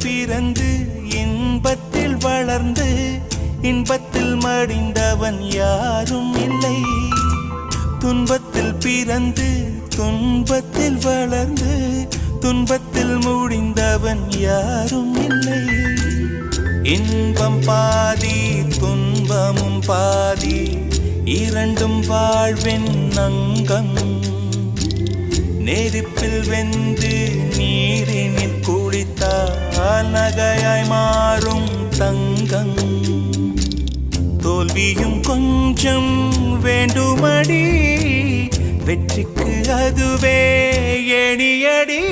பிறந்து இன்பத்தில் வளர்ந்து இன்பத்தில் மடிந்தவன் யாரும் இல்லை. துன்பத்தில் பிறந்து துன்பத்தில் வளர்ந்து துன்பத்தில் முடிந்தவன் யாரும் இல்லை. இன்பம் பாதி துன்பமும் பாதி இரண்டும் வாழ்வின் அங்கம். நெருப்பில் வெந்து நீரினில் குளித்தால் நகையாய் மாறும் தங்கம். தோல்வியும் கொஞ்சம் வேண்டுமடி, வெற்றிக்கு அதுவே எணியடி.